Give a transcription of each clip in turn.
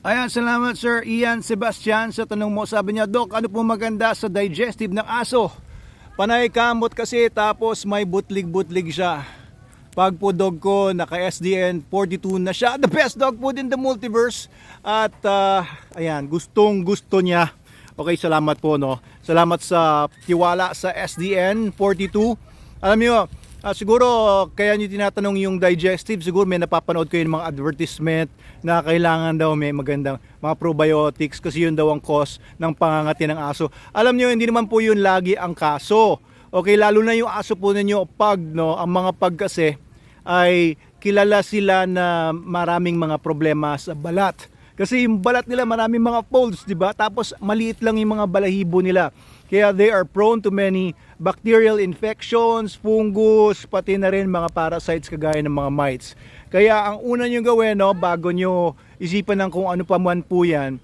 Ayan, salamat Sir Ian Sebastian sa tanong mo. Sabi niya, Dok, ano po maganda sa digestive ng aso? Panay kamot kasi tapos may butlig-butlig siya. Pag po dog ko, naka SDN 42 na siya. The best dog food in the multiverse. At ayan, gustong gusto niya. Okay, salamat po, no. Salamat sa tiwala sa SDN 42. Alam niyo, siguro kaya nyo tinatanong yung digestive, siguro may napapanood kayo ng mga advertisement na kailangan daw may magandang mga probiotics kasi yun daw ang cause ng pangangati ng aso. Alam nyo, hindi naman po yun lagi ang kaso. Okay, lalo na yung aso po ninyo, pag, no, ang mga pag kasi ay kilala sila na maraming mga problema sa balat. Kasi yung balat nila maraming mga folds, di ba? Tapos maliit lang yung mga balahibo nila. Kaya they are prone to many bacterial infections, fungus, pati na rin mga parasites kagaya ng mga mites. Kaya ang una nyo gawin, no, bago nyo isipan ng kung ano pa man po yan,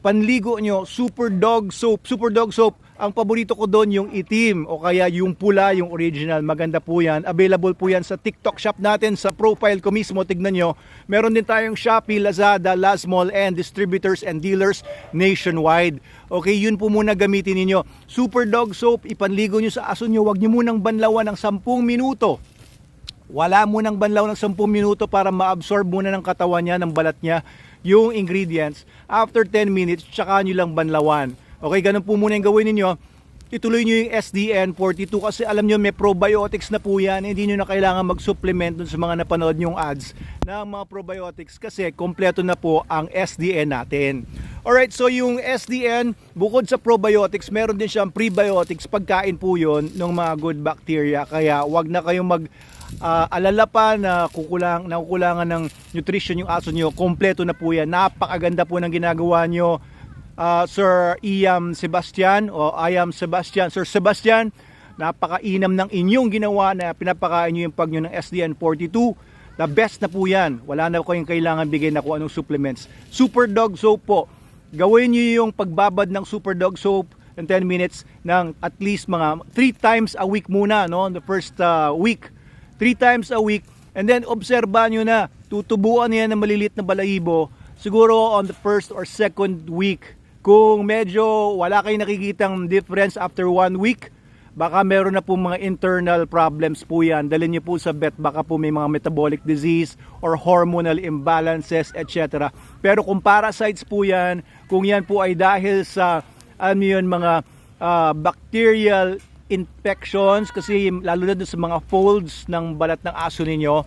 panligo nyo, Super Dog Soap. Super Dog Soap, ang paborito ko doon yung itim o kaya yung pula, yung original. Maganda po yan. Available po yan sa TikTok shop natin, sa profile ko mismo. Tignan nyo. Meron din tayong Shopee, Lazada, Lazmall, and distributors and dealers nationwide. Okay, yun po muna gamitin ninyo. Super Dog Soap, ipanligo nyo sa aso nyo. Huwag nyo munang banlawan ng 10 minuto. Wala munang banlaw ng 10 minuto para ma-absorb muna ng katawan niya, ng balat niya, yung ingredients. After 10 minutes, tsaka nyo lang banlawan. Okay, ganun po muna yung gawin ninyo. Ituloy nyo yung SDN 42 kasi alam nyo may probiotics na po yan. Hindi nyo na kailangan mag-supplement dun sa mga napanood nyong ads ng mga probiotics kasi kompleto na po ang SDN natin. Alright, so yung SDN, bukod sa probiotics, meron din siyang prebiotics. Pagkain po yun ng mga good bacteria. Kaya wag na kayong alala pa na nakukulangan ng nutrition yung aso nyo. Kompleto na po yan. Napakaganda po ng ginagawa nyo, Sir Ian Sebastian o I am Sebastian. Sir Sebastian, napakainam ng inyong ginawa na pinapakain nyo yung pag nyo ng SDN 42. The best na po yan. Wala na kayong kailangan bigay na kung anong supplements. Super Dog Soap po. Gawin nyo yung pagbabad ng Super Dog Soap in 10 minutes ng at least mga 3 times a week muna, no? The first week. 3 times a week. And then obserbahan nyo na. Tutubuan yan ng maliliit na balahibo siguro on the first or second week. Kung medyo wala kayong nakikitang difference after 1 week, baka meron na po mga internal problems po yan. Dalhin niyo po sa vet, baka po may mga metabolic disease or hormonal imbalances, etc. Pero kung parasites po yan, kung yan po ay dahil sa mga bacterial infections, kasi lalo na doon sa mga folds ng balat ng aso ninyo,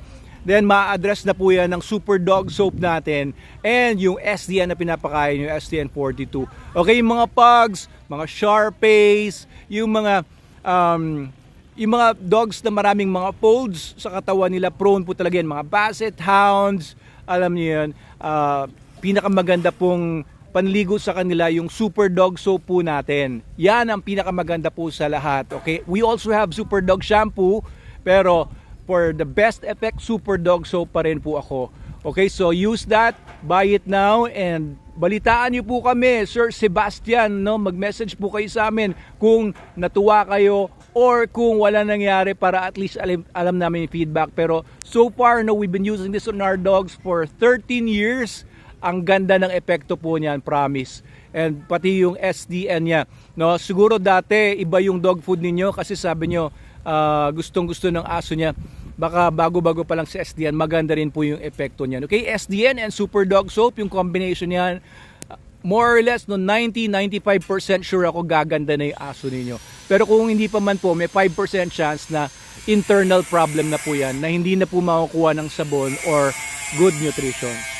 then ma-address na po yan ng Super Dog Soap natin and yung SDN na pinapakain, yung SDN 42. Okay, yung mga pugs, mga Sharpays, yung mga dogs na maraming mga folds sa katawan nila, prone po talaga yan. Mga Basset Hounds, alam niyo yan, pinakamaganda pong panligo sa kanila yung Super Dog Soap po natin. Yan ang pinakamaganda po sa lahat. Okay, we also have Super Dog Shampoo, pero for the best effect, Super Dog Soap pa rin po ako. Okay, so use that, buy it now, and balitaan niyo po kami, Sir Sebastian, no? Mag-message po kayo sa amin kung natuwa kayo or kung wala nangyari para at least alam namin yung feedback. Pero so far, no, we've been using this on our dogs for 13 years. Ang ganda ng epekto po niyan, promise. And pati yung SDN niya, no? Siguro dati iba yung dog food ninyo kasi sabi nyo gustong-gusto ng aso niya. Baka bago-bago pa lang sa SDN, maganda rin po yung epekto niyan. Okay, SDN and Super Dog Soap, yung combination niyan, more or less, no, 90-95% sure ako gaganda na yung aso ninyo. Pero kung hindi pa man po, may 5% chance na internal problem na po yan, na hindi na po makukuha ng sabon or good nutrition.